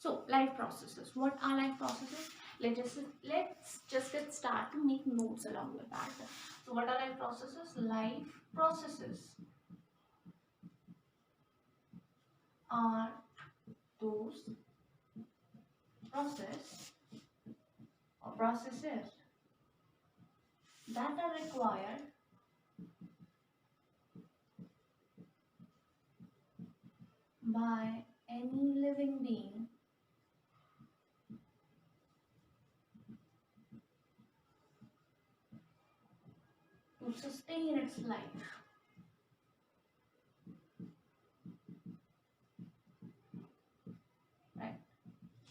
So life processes. What are life processes? Let's just get started to make notes along with that. So what are life processes? Life processes are those processes that are required by any living being to sustain its life. Right?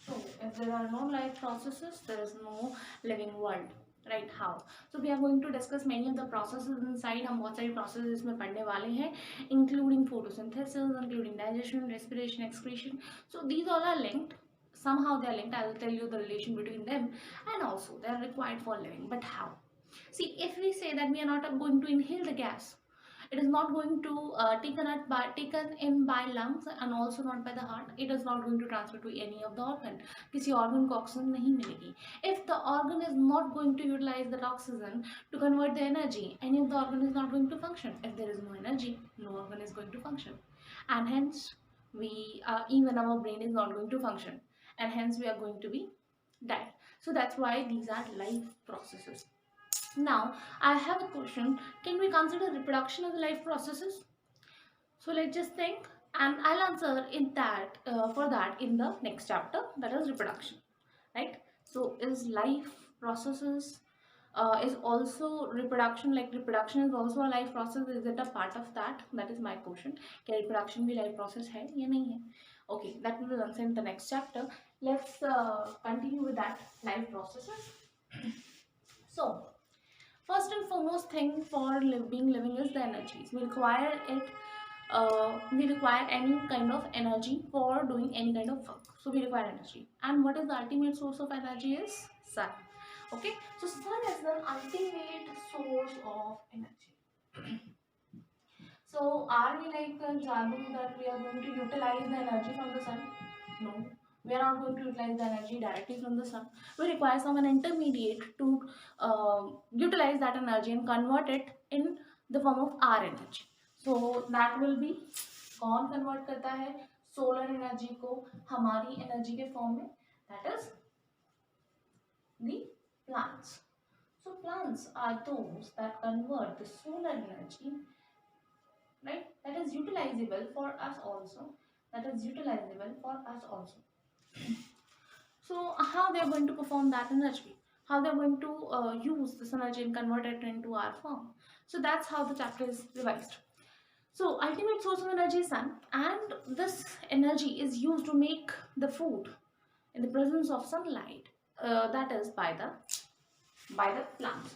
So if there are no life processes, there is no living world. Right? How? So we are going to discuss many of the processes inside. हम बहुत सारी processes इसमें पढ़ने वाले हैं, including photosynthesis, including digestion, respiration, excretion. So these all are linked. Somehow they are linked. I will tell you the relation between them, and also they are required for living. But how? See, if we say that we are not going to inhale the gas, it is not going to taken in by lungs and also not by the heart. It is not going to transfer to any of the organ. किसी organ को oxygen नहीं मिलेगी. If the organ is not going to utilize that oxygen to convert the energy, any of the organ is not going to function. If there is no energy, no organ is going to function, and hence we even our brain is not going to function, and hence we are going to be dead. So that's why these are life processes. Now, I have a question. Can we consider reproduction as life processes? So let's just think, and I'll answer in that for that in the next chapter. That is reproduction, right? So is life processes is also reproduction, like reproduction is also a life process? Is it a part of that? That is my question. क्या reproduction भी life process है या नहीं है? Okay, that we will answer in the next chapter. Let's continue with that life processes. So first and foremost thing for being living is the energies. We require it. We require any kind of energy for doing any kind of work. So we require energy. And what is the ultimate source of energy is sun. Okay. So sun is the ultimate source of energy. So are we like Jadu that we are going to utilize the energy from the sun? No, we are not going to utilize the energy directly from the sun. We require some an intermediate to utilize that energy and convert it in the form of our energy. So that will be कौन convert करता है solar energy को हमारी energy के form में? That is the plants. So plants are those that convert the solar energy, right, that is utilizable for us also, so how they are going to perform that energy, how they are going to use this energy and convert it into our form. So that's how the chapter is revised. So ultimate source of energy is sun, and this energy is used to make the food in the presence of sunlight, that is by the plants.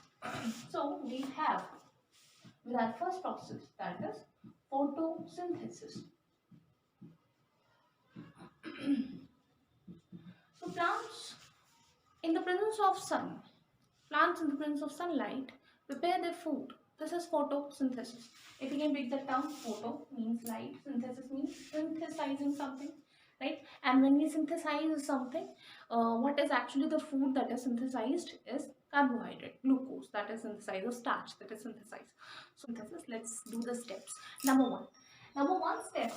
So we have with our first process, that is photosynthesis. So plants in the presence of sunlight prepare their food. This is photosynthesis. If you can pick the term, photo means light, synthesis means synthesizing something, right? And when we synthesize something, what is actually the food that is synthesized is carbohydrate, glucose that is synthesized, or starch that is synthesized. So synthesis, let's do the steps. Number one step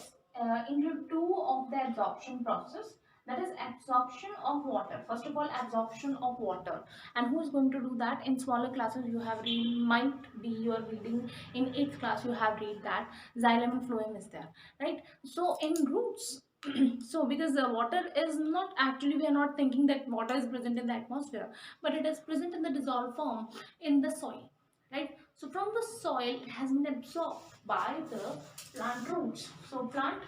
into two of the absorption process, that is absorption of water. First of all, absorption of water. And who is going to do that? In smaller classes you have read, might be you are reading in 8th class, you have read that xylem and phloem is there, right? So in roots, so because the water is not actually, we are not thinking that water is present in the atmosphere, but it is present in the dissolved form in the soil, right? So from the soil it has been absorbed by the plant roots. So plant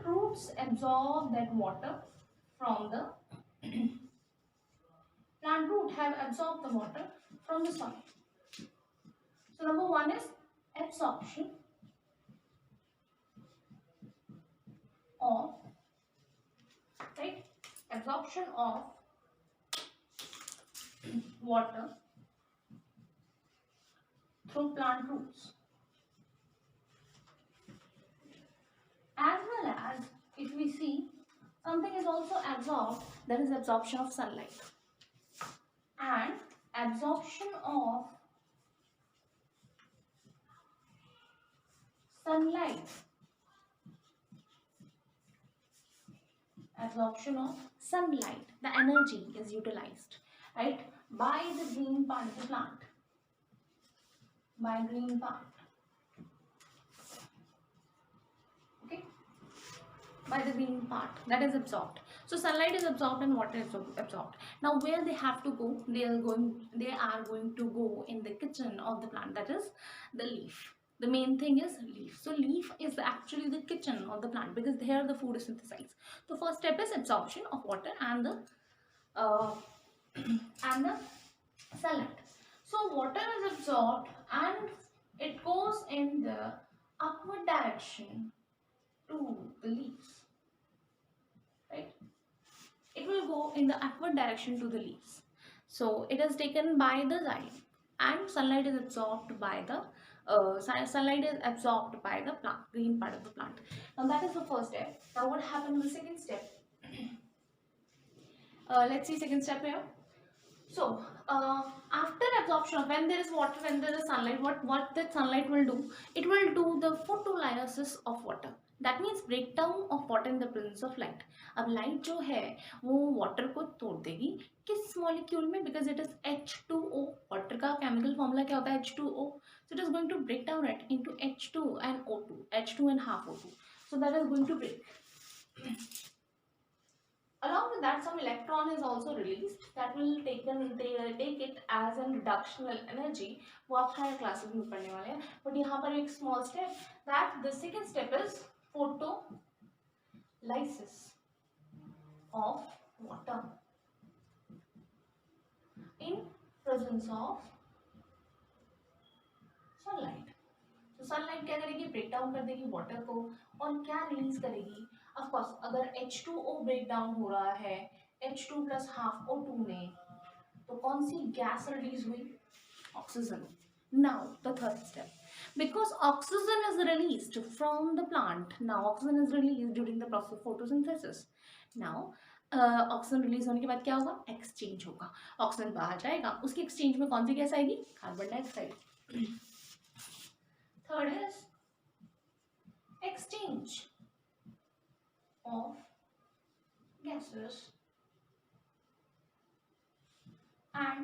roots absorb that water from the plant root have absorbed the water from the soil. So number one is absorption of, right, absorption of water through plant roots, as well as if we see some absorbed, that is absorption of sunlight. And absorption of sunlight, absorption of sunlight, the energy is utilized, right, by the green part of the plant, by green part, okay, by the green part, that is absorbed. So sunlight is absorbed and water is absorbed. Now where they have to go, they are going to go in the kitchen of the plant, that is the leaf. The main thing is leaf. So leaf is actually the kitchen of the plant because here the food is synthesized. So first step is absorption of water and the uh, and the sunlight. So water is absorbed and it goes in the upward direction to the leaves, right? It will go in the upward direction to the leaves. So it is taken by the xylem and sunlight is absorbed by the plant, green part of the plant. Now that is the first step. Now what happened in the second step? Let's see second step here. So after absorption of, when there is water, when there is sunlight, what that sunlight will do, it will do the photolysis of water. That means breakdown of water in the presence of light. अब light जो है वो water को तोड़ देगी किस molecule में, because it is H2O. water का chemical formula क्या होता है? H2O. So it is going to break down it into H2 and O2, H2 and half O2. So that is going to break. Along with that, some electron is also released that will take it as a reductional energy. वो आप higher classes में पढ़ने वाले हैं. But यहाँ पर एक small step, that the second step is photolysis of water in presence of sunlight. तो सनलाइट क्या करेगी? ब्रेक डाउन कर देगी वाटर को और क्या रिलीज करेगी? ऑफ कोर्स अगर H2O ब्रेक डाउन हो रहा है H2 प्लस हाफ O2 में, तो कौन सी गैस रिलीज हुई? Oxygen. Now the third step, because oxygen is released from the plant. Now oxygen is released during the process of photosynthesis. Now oxygen release होने के बाद क्या होगा? एक्सचेंज होगा. ऑक्सीजन बाहर जाएगा, उसके एक्सचेंज में कौन सी गैस आएगी? Carbon dioxide. Third is exchange of gases and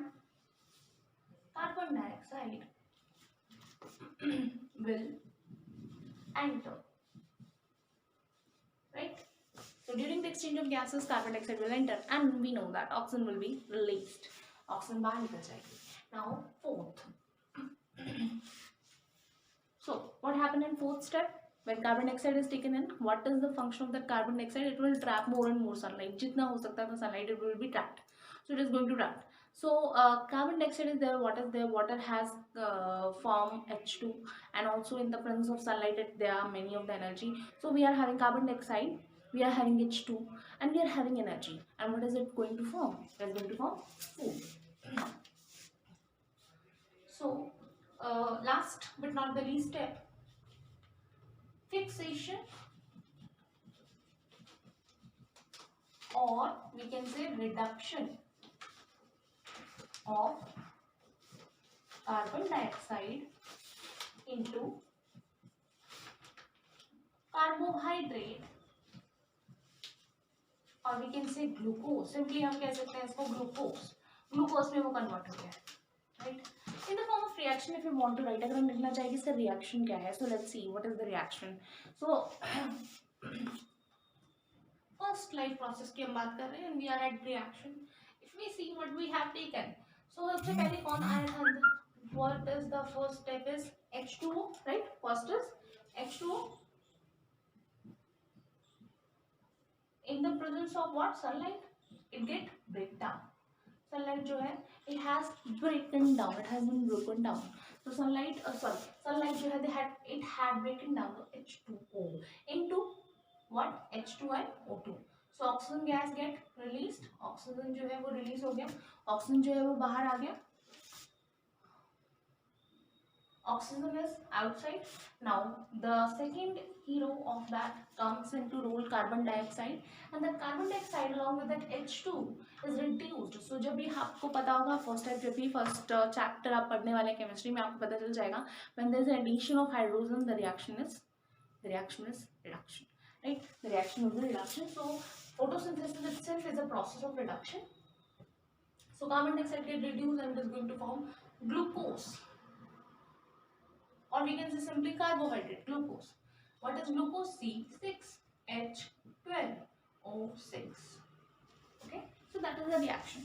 carbon dioxide will enter, right? So during the exchange of gases, carbon dioxide will enter and we know that oxygen will be released. Oxygen बाहर निकल जाएगी. Now fourth. So what happened in fourth step? When carbon dioxide is taken in, what is the function of that carbon dioxide? It will trap more and more sunlight. जितना हो सकता है sunlight, it will be trapped. So it is going to trap. So carbon dioxide is there. What is there? Water has formed H2, and also in the presence of sunlight, there are many of the energy. So we are having carbon dioxide, we are having H2, and we are having energy. And what is it going to form? It is going to form food. So last but not the least step, fixation, or we can say reduction of carbon dioxide into carbohydrate, or we can say glucose. Simply हम कह सकते हैं इसको glucose. Glucose में वो convert हो गया, right? In the form of reaction, if you want to write, अगर हम लिखना चाहेंगे इसका reaction क्या है? So let's see what is the reaction. So first life process की हम बात कर रहे हैं and we are at reaction. If we see what we have taken, so सबसे पहले कौन आया था? What is the first step is H2O, right? First is H2O. In the presence of what? Sunlight, it get break down. Sunlight जो है, it has broken down. It has been broken down. So sunlight जो है, it had broken down to H2O into what? H2 and O2. So oxygen gas get released. Oxygen जो है वो release हो गया. Oxygen जो है वो बाहर आ गया. oxygen is outside. Now the second hero of that comes into role carbon dioxide, and that carbon dioxide along with that H2 is reduced. So जब भी आपको पता होगा फर्स्ट टाइम जब भी फर्स्ट चैप्टर आप पढ़ने वाले केमिस्ट्री में आपको पता चल जाएगा, when there is addition of hydrogen the reaction is reduction, right? The reaction is the reduction. So photosynthesis itself is a process of reduction. So carbon dioxide get reduced and it is going to form glucose, or we can say simply carbohydrate, glucose. What is glucose? C6H12O6. Okay, so that is the reaction.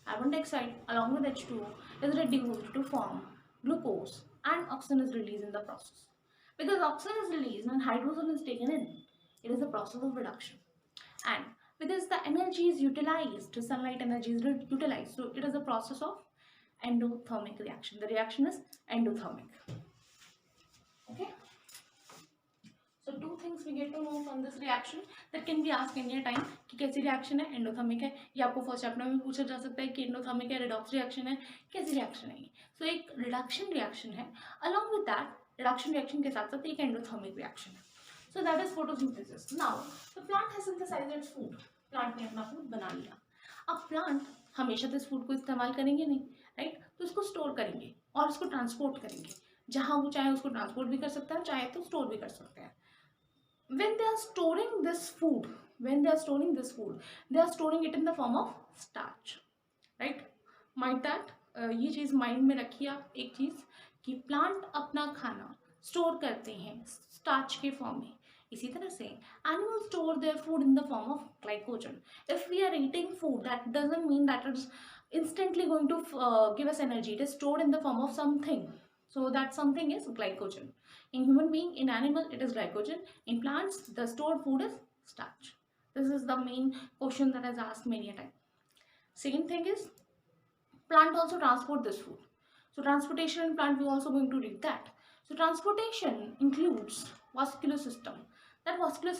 Carbon dioxide along with H2O is reduced to form glucose, and oxygen is released in the process. Because oxygen is released and hydrogen is taken in, it is a process of reduction. And because the energy is utilized, sunlight energy is utilized, so it is a process of endothermic reaction. The reaction is endothermic. Okay, so two things we get to know from this reaction that can be asked any time कि कैसी reaction है, endothermic है, ये आपको first chapter में पूछा जा सकता है कि endothermic है, redox reaction है, कैसी reaction है ये. So एक reduction reaction है, along with that reduction reaction के साथ साथ एक endothermic reaction है. So that is photosynthesis. Now the plant has synthesized its food. Plant ने अपना food बना लिया. अब plant हमेशा तो इस food को इस्तेमाल करेंगे नहीं, right? तो इसको store करेंगे और इसको transport करेंगे. जहाँ वो चाहे उसको ट्रांसपोर्ट भी कर सकता है, चाहे तो स्टोर भी कर सकते हैं. When they are storing this food, they are storing it in the form of starch, right? Mind that, ये चीज़ माइंड में रखिए आप एक चीज़ कि प्लांट अपना खाना स्टोर करते हैं स्टार्च के फॉर्म में. इसी तरह से animals store their food in the form of glycogen. If we are eating food, that doesn't mean that it's instantly going to give us energy. It is stored in the form of something. So that something is glycogen. In human being, in animal, it is glycogen. In plants, the stored food is starch. This is the main question that is asked many a time. Second thing is, plant also transport this food. So transportation in plant, we are also going to read that. So transportation includes vascular system. That vascular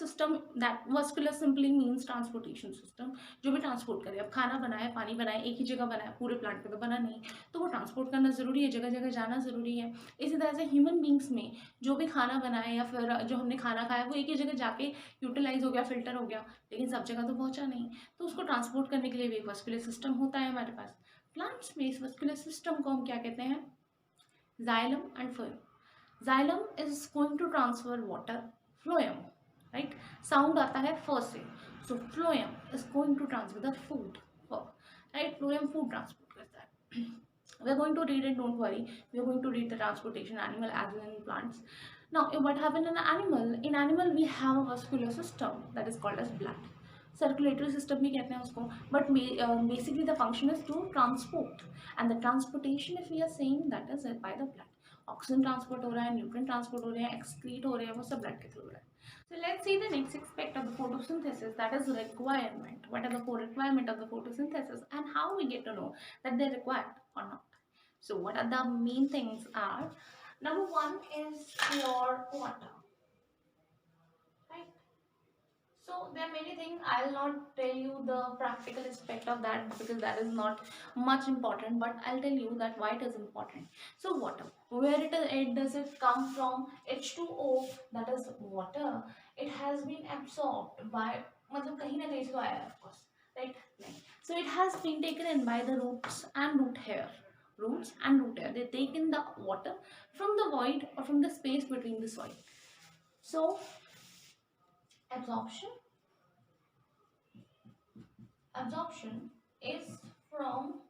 simply means transportation system. जो भी transport करे, अब खाना बनाए, पानी बनाए, एक ही जगह बनाए, पूरे प्लांट पे तो बना नहीं, तो वो ट्रांसपोर्ट करना ज़रूरी है, जगह जगह जाना ज़रूरी है. इसी तरह से ह्यूमन बींग्स में जो भी खाना बनाए या फिर जो हमने खाना खाया वो एक ही जगह जाके यूटिलाइज हो गया, फिल्टर हो गया, लेकिन सब जगह तो पहुँचा नहीं, तो उसको ट्रांसपोर्ट करने के लिए भी एक vascular सिस्टम होता है हमारे पास. प्लांट्स में इस vascular सिस्टम को हम क्या कहते हैं? Xylem and phloem. Xylem is going to transfer water. Phloem, right? Sound आता है first से. So phloem is going to transfer the food. Right? Phloem food transport करता है. We are going to read it. Don't worry. We are going to read the transportation animal as well in plants. Now, what happens in an animal? In animal, we have a vascular system that is called as blood. Circulatory system भी कहते हैं उसको. But basically, the function is to transport. And the transportation, if we are saying, that is by the blood. Oxygen transport हो रहा है, nutrient transport हो रहे हैं, excrete हो रहे हैं, वो सब blood के through हो रहा है. So let's see the next aspect of the photosynthesis, that is requirement. What are the four requirement of the photosynthesis and how we get to know that they're required or not. So what are the main things are? Number one is pure water. Right? So there are many things. I'll not tell you the practical aspect of that because that is not much important, but I'll tell you that why it is important. So water, where it does it come from? H2O, that is water. It has been absorbed by, मतलब कहीं ना कहीं से तो आया है, of course, right? नहीं. So it has been taken in by the roots and root hair. Roots and root hair, they take in the water from the void or from the space between the soil. So absorption is from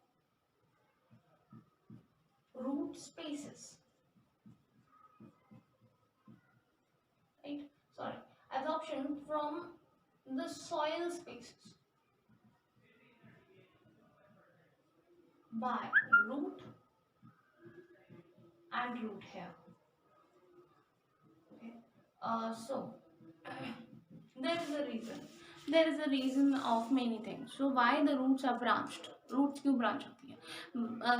root spaces, right? Sorry, absorption from the soil spaces by root and root hair. Okay. So there is a reason of many things. So why the roots are branched? Roots क्यों branch होती है?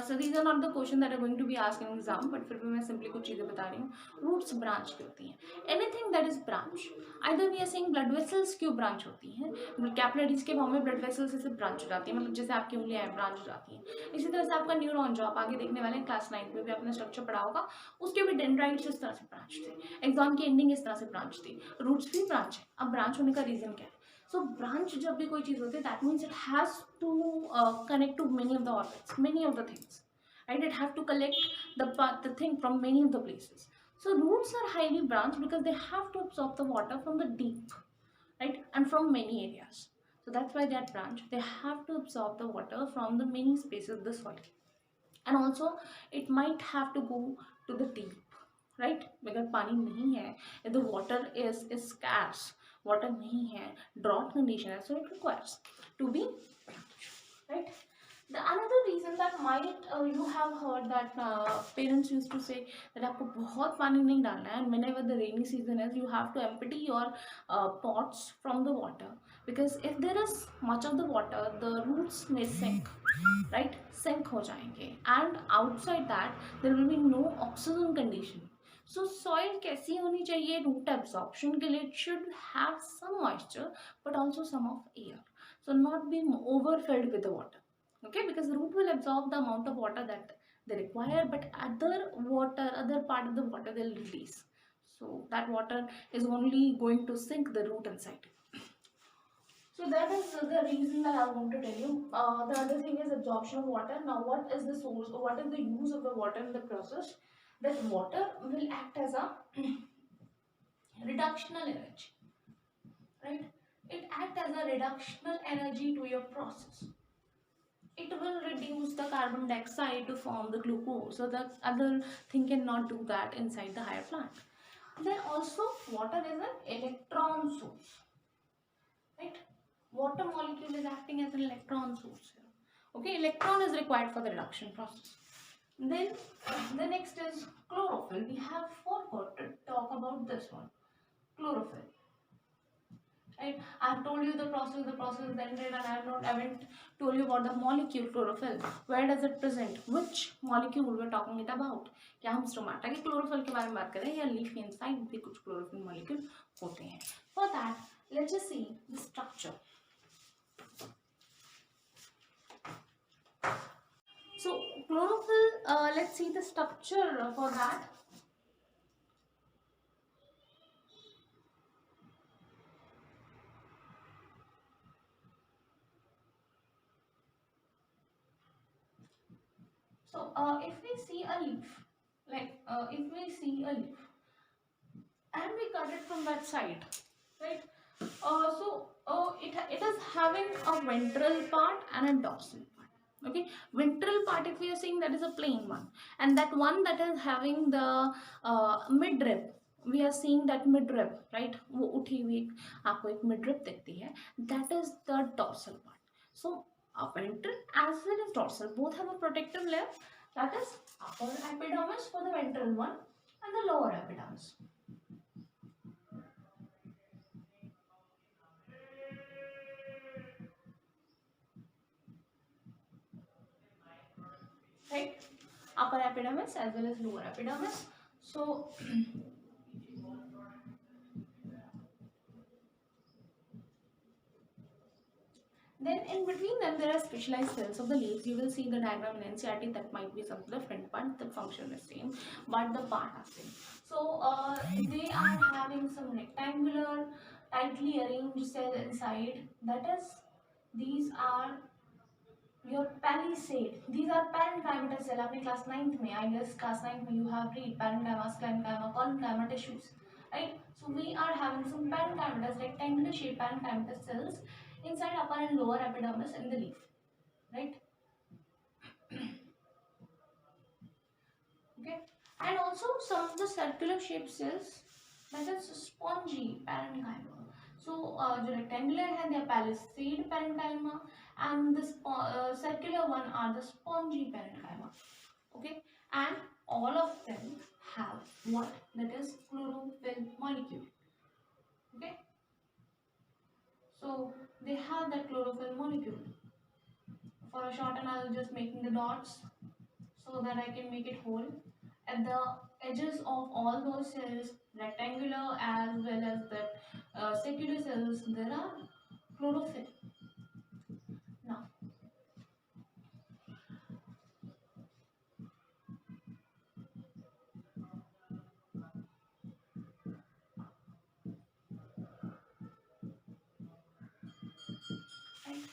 So these are not the question that are going to be asked in exam, but फिर भी मैं simply कुछ चीज़ें बता रही हूँ. रूट्स ब्रांच क्यों होती हैं? Anything that is branch, either we are saying blood vessels क्यों ब्रांच होती हैं? कैपिलरीज के फॉर्म में ब्लड वेसल्स से ब्रांच हो जाती है, मतलब जैसे आपकी उंगलियां हैं ब्रांच हो जाती हैं. इसी तरह से आपका न्यूरॉन, जो आप आगे देखने वाले हैं क्लास 9 में भी आपने स्ट्रक्चर पढ़ा होगा, उसके भी डेंड्राइट्स इस तरह से ब्रांच थे, एक्सॉन की एंडिंग इस तरह से ब्रांच थी. रूट्स भी ब्रांच है. अब ब्रांच होने का रीजन क्या है? So branch जब भी कोई चीज होती है, that means it has to connect to many of the orbits, many of the things, right? It have to collect the thing from many of the places. So roots are highly branched because they have to absorb the water from the deep, right, and from many areas. So that's why that branch, they have to absorb the water from the many spaces of the soil, and also it might have to go to the deep, right. अगर पानी नहीं है, the water is scarce, water नहीं है, drought condition है, so it requires to be right. The another reason that might you have heard that parents used to say that आपको बहुत पानी नहीं डालना है, and whenever the rainy season is you have to empty your pots from the water, because if there is much of the water the roots may sink, right, sink हो जाएंगे, and outside that there will be no oxygen condition. So soil कैसी होनी चाहिए root absorption के लिए? It should have some moisture but also some of air, so not be overfilled with the water, okay, because the root will absorb the amount of water that they require, but other part of the water they'll release, so that water is only going to sink the root inside. So that is the reason that I want to tell you. The other thing is absorption of water. Now, what is the source or what is the use of the water in the process? That water will act as a reductional energy, right? It acts as a reductional energy to your process. It will reduce the carbon dioxide to form the glucose, so the other thing cannot do that inside the higher plant. Then also water is an electron source, right? Water molecule is acting as an electron source here. Okay, electron is required for the reduction process. Then the next is chlorophyll. We have forgot to talk about this one, chlorophyll. Right? I have told you the process is ended, and I haven't told you about the molecule chlorophyll. Where does it present? Which molecule we're talking it about? क्या हम stomata के chlorophyll के बारे में बात करें या leaf inside भी कुछ क्लोरोफिल मॉलिक्यूल होते हैं? For that, let's just see the structure. So chlorophyll, let's see the structure for that. So if we see a leaf, if we see a leaf and we cut it from that side, right? It is having a ventral part and a dorsal part. Okay, ventral part, if we are saying, that is a plain one, and that one that is having the midrib, we are seeing that midrib, right? वो उठी हुई आपको एक midrib दिखती है, that is the dorsal part. So ventral as well as dorsal both have a protective layer, that is upper epidermis for the ventral one and the lower epidermis. Right, upper epidermis as well as lower epidermis. So then in between them there are specialized cells of the leaves. You will see the diagram in NCERT, that might be some different, but the function is same, but the part are same. So they are having some rectangular tightly arranged cell inside, that is, these are your palisade. These are parenchymatous cell. आपने class 9th में, I guess class 9th में you have read parenchyma, sclerenchyma, collenchyma tissues, right? So we are having some parenchymatous rectangular shaped parenchymatous cells inside upper and lower epidermis in the leaf, right? Okay, and also some of the circular shaped cells, that is spongy parenchyma. So the rectangular है, they are palisade parenchyma, and the circular one are the spongy parenchyma. Okay, and all of them have what? That is chlorophyll molecule. Okay, so they have that chlorophyll molecule for a short, and I'll just making the dots so that I can make it whole. At the edges of all those cells, rectangular as well as the circular cells, there are chlorophyll. Now, right.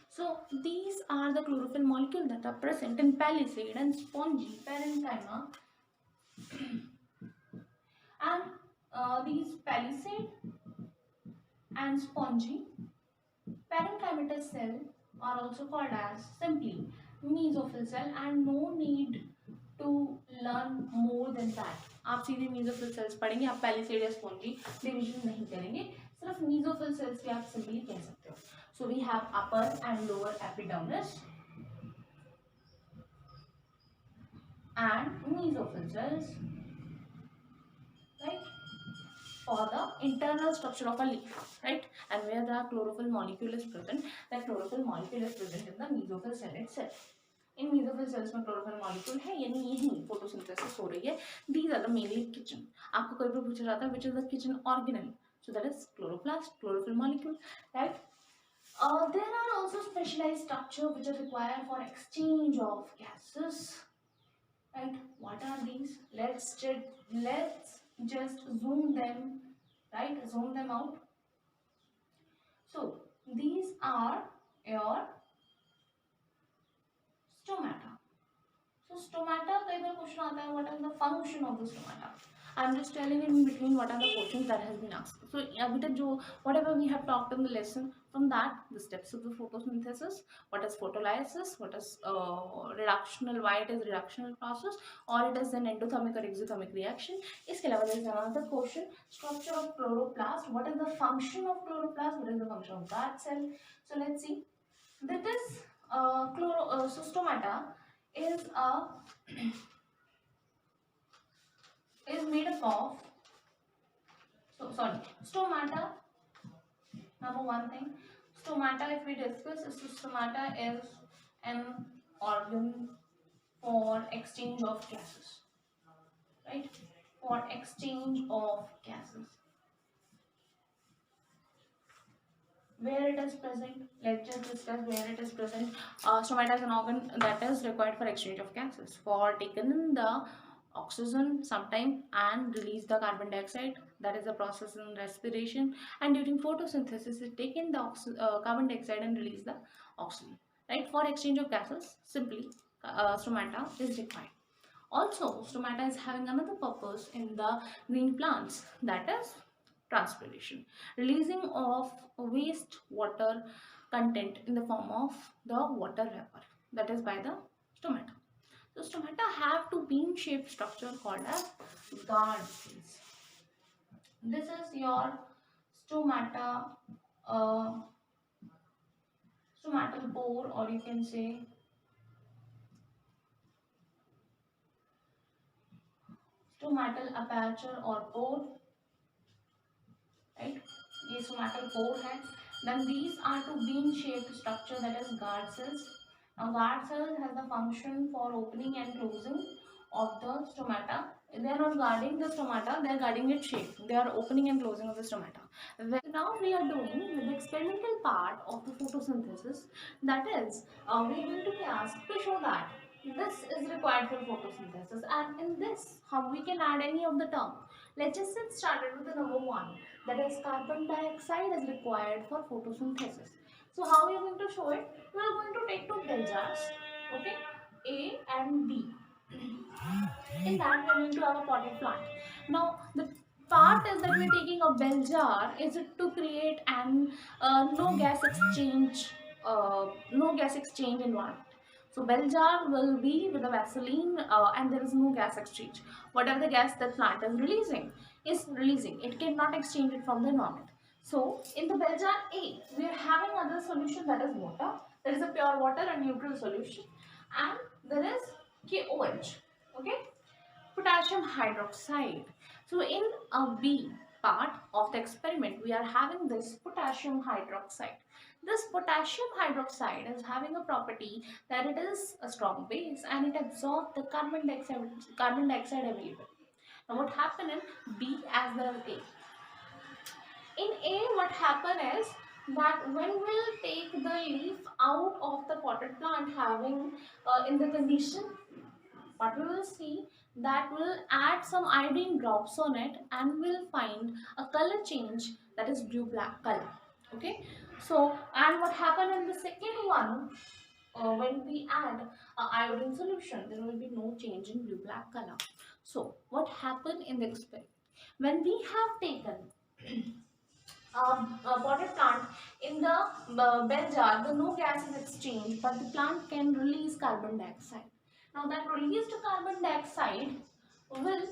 So these are the chlorophyll molecules that are present in palisade and spongy parenchyma, and these palisade and spongy parenchymatous cell are also called as simply mesophyll cell, and no need to learn more than that. आप सीधे mesophyll cells पढ़ेंगे, आप palisade या spongy division नहीं करेंगे, सिर्फ mesophyll cells के आप simply कह सकते हो. So we have upper and lower epidermis and mesophyll cells, right, for the internal structure of a leaf, right, and where the chlorophyll molecule is present, that chlorophyll molecule is present in the mesophyll cell itself. In mesophyll cells में chlorophyll molecule है, यानी यही photosynthesis हो रही है. These are the mainly kitchen. आपको कोई भी पूछा जाता है which is the kitchen organelle, so that is chloroplast, chlorophyll molecule, right. There are also specialized structure which are required for exchange of gases, right. What are these? Let's just zoom them, right, zoom them out. So these are your stomata. So stomata, कई बार question आता है, what is the function of the stomata? I'm just telling in between what are the questions that has been asked. So अभी तक जो whatever we have talked in the lesson, from that the steps of the photosynthesis, what is photolysis, what is reductional, why it is reductional process, or it is an endothermic or exothermic reaction. इसके अलावा there is another question, structure of chloroplast, what is the function of chloroplast, what is the function of that cell. So let's see. That is so stomata is made up of, so sorry, stomata, number one thing, stomata, if we discuss, stomata is an organ for exchange of gases, right, for exchange of gases. Where it is present, let's just discuss where it is present. Stomata is an organ that is required for exchange of gases, for taking in the oxygen sometime and release the carbon dioxide. That is the process in respiration, and during photosynthesis it take in the carbon dioxide and release the oxygen, right. For exchange of gases, simply stomata is required. Also, stomata is having another purpose in the green plants, that is transpiration, releasing of waste water content in the form of the water vapor, that is by the stomata. So stomata have two bean shaped structure called as guard cells. This is your stomata, stomatal pore, or you can say stomatal aperture or pore, right. ये stomatal pore है. Then these are two bean shaped structure, that is guard cells. Now guard cells has the function for opening and closing of the stomata. They are not guarding the stomata, they are guarding its shape. They are opening and closing of the stomata. Now we are doing the experimental part of the photosynthesis. That is, we are going to be asked to show that this is required for photosynthesis, and in this, how we can add any of the term. Let's just get started with the number one. That is, carbon dioxide is required for photosynthesis. So how we are going to show it? We are going to take two bell jars, okay, A and B. In that we are going to have a potted plant. Now the part is that we are taking a bell jar is to create an no gas exchange environment. So bell jar will be with a Vaseline and there is no gas exchange. Whatever the gas that plant is releasing, it cannot exchange it from the environment. So in the bell jar A, we are having another solution, that is water. There is a pure water and neutral solution, and there is KOH, okay, potassium hydroxide. So in a B part of the experiment, we are having this potassium hydroxide. This potassium hydroxide is having a property that it is a strong base and it absorbs the carbon dioxide available. Now what happened in B as well as A? In A, what happen is that when we'll take the leaf out of the potted plant having in the condition, what we will see that will add some iodine drops on it and we'll find a color change, that is blue black color. Okay, so and what happened in the second one, when we add iodine solution, there will be no change in blue black color. So what happened in the experiment, when we have taken potted plant in the bell jar, the no gas is exchanged, but the plant can release carbon dioxide. Now that released carbon dioxide will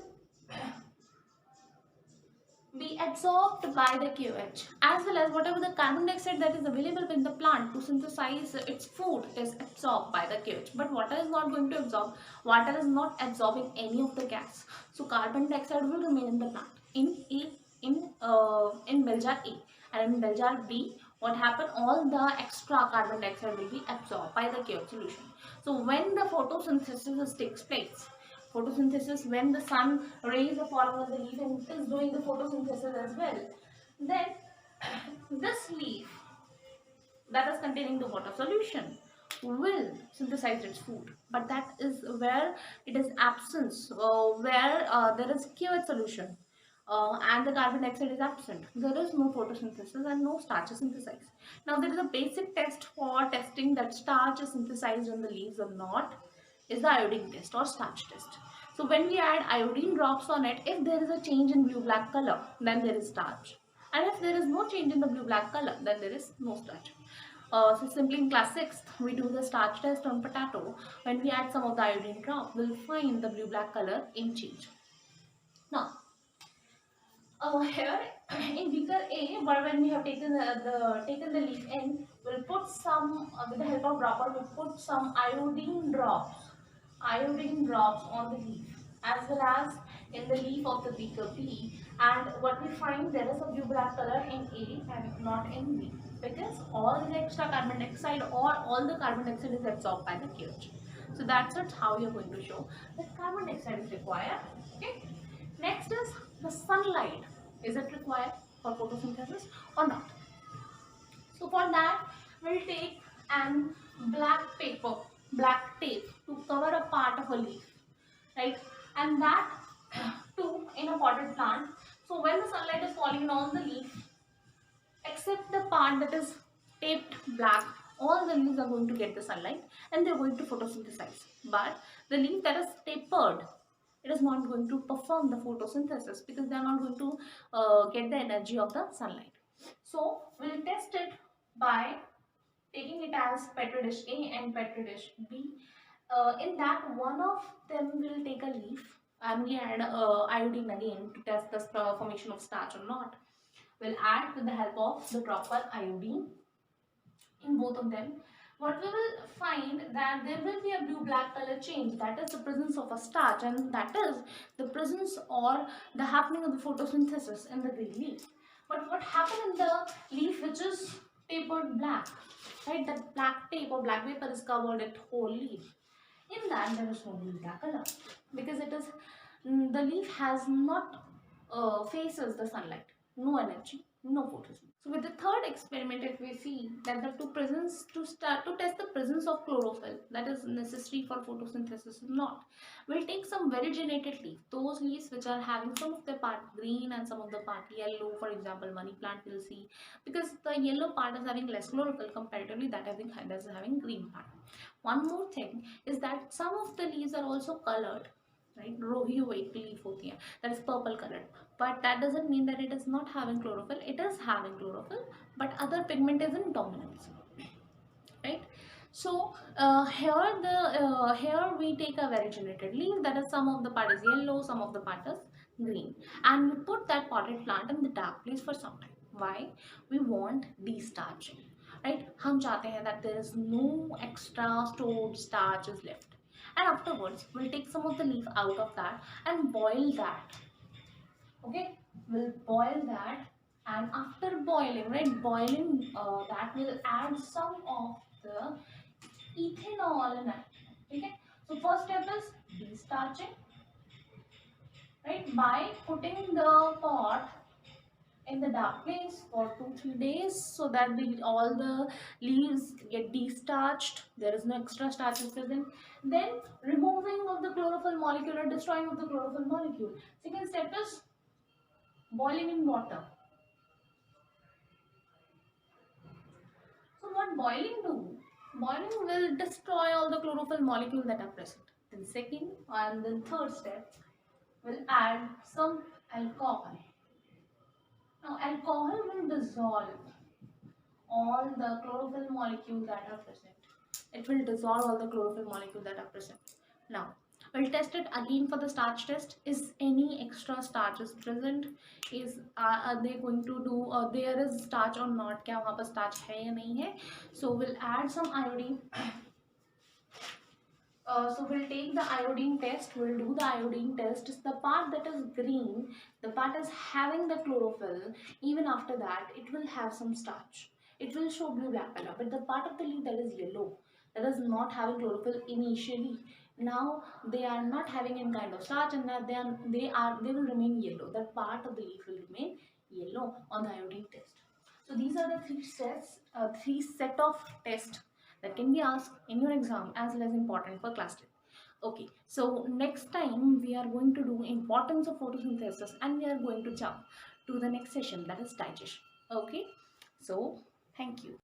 be absorbed by the QH, as well as whatever the carbon dioxide that is available in the plant to synthesize its food is absorbed by the QH. But water is not going to absorb. Water is not absorbing any of the gas, so carbon dioxide will remain in the plant in A, in bell jar A, and in bell jar B. What happened? All the extra carbon dioxide will be absorbed by the QH solution. So when the photosynthesis takes place, photosynthesis, when the sun rays are falling on the leaf and it is doing the photosynthesis as well, then this leaf that is containing the water solution will synthesize its food, but that is where it is absence, where there is QH solution, and the carbon dioxide is absent. There is no photosynthesis and no starch is synthesized. Now there is a basic test for testing that starch is synthesized in the leaves or not, is the iodine test or starch test. So when we add iodine drops on it, if there is a change in blue black color, then there is starch, and if there is no change in the blue black color, then there is no starch. So simply in class 6th, we do the starch test on potato. When we add some of the iodine drop, we'll find the blue black color in change. Now, here in beaker A, but when we have taken the leaf in, we'll put some with the help of dropper. We'll put some iodine drops on the leaf, as well as in the leaf of the beaker B. And what we find, there is a blue black color in A and not in B, because all the extra carbon dioxide or all the carbon dioxide is absorbed by the QH. So that's it, how you're going to show that carbon dioxide is required. Okay. Next is the sunlight. Is it required for photosynthesis or not? So for that, we'll take an black paper, black tape to cover a part of a leaf, right? And that too in a potted plant. So when the sunlight is falling on the leaf, except the part that is taped black, all the leaves are going to get the sunlight and they're going to photosynthesize. But the leaf that is tapered, it is not going to perform the photosynthesis because they are not going to get the energy of the sunlight. So we'll test it by taking it as petri dish A and petri dish B. In that, one of them will take a leaf and we add iodine again to test the formation of starch or not. We'll add with the help of the dropper iodine in both of them. What we will find that there will be a blue black color change, that is the presence of a starch, and that is the presence or the happening of the photosynthesis in the green leaf. But what happened in the leaf which is tapered black, right? That black tape or black paper is covered it whole leaf. In that there is no blue black color because it is the leaf has not faces the sunlight, no energy, no photosynthesis. So with the third experiment, if we see that the two presence to start to test the presence of chlorophyll that is necessary for photosynthesis or not, we'll take some variegated leaf, those leaves which are having some of the part green and some of the part yellow. For example, money plant we'll see, because the yellow part is having less chlorophyll comparatively that is having green part. One more thing is that some of the leaves are also colored, right? रोही एक leaf होती है that is purple colored, but that doesn't mean that it is not having chlorophyll. It is having chlorophyll, but other pigment is in dominance, right? So here we take a variegated leaf, that is some of the part is yellow, some of the part is green, and we put that potted plant in the dark place for some time. Why? We want destarching, right? हम चाहते हैं that there is no extra stored starch is left, and afterwards we'll take some of the leaf out of that and boil that. Okay, we'll boil that and after boiling, right, boiling, that will add some of the ethanol in it. Okay, so first step is destarching, right, by putting the pot in the dark place for 2-3 days so that all the leaves get destarched, there is no extra starch is present. Then removing of the chlorophyll molecule or destroying of the chlorophyll molecule. Second step is boiling in water. So what boiling do? Boiling will destroy all the chlorophyll molecules that are present. Then second and then third step will add some alcohol. Now alcohol will dissolve all the chlorophyll molecules that are present. It will dissolve all the chlorophyll molecules that are present. Now, we'll test it again for the starch test. Is any extra starch is present? Are they going to do? There is starch or not? क्या वहाँ पर starch है या नहीं है? So we'll add some iodine. So we'll take the iodine test. We'll do the iodine test. The part that is green, the part is having the chlorophyll. Even after that, it will have some starch. It will show blue black color. But the part of the leaf that is yellow, that is not having chlorophyll initially, now they are not having any kind of starch, and that they will remain yellow. That part of the leaf will remain yellow on the iodine test. So these are the three set of tests that can be asked in your exam as well as important for class 10. Okay, so next time we are going to do importance of photosynthesis and we are going to jump to the next session, that is digestion. Okay, so thank you.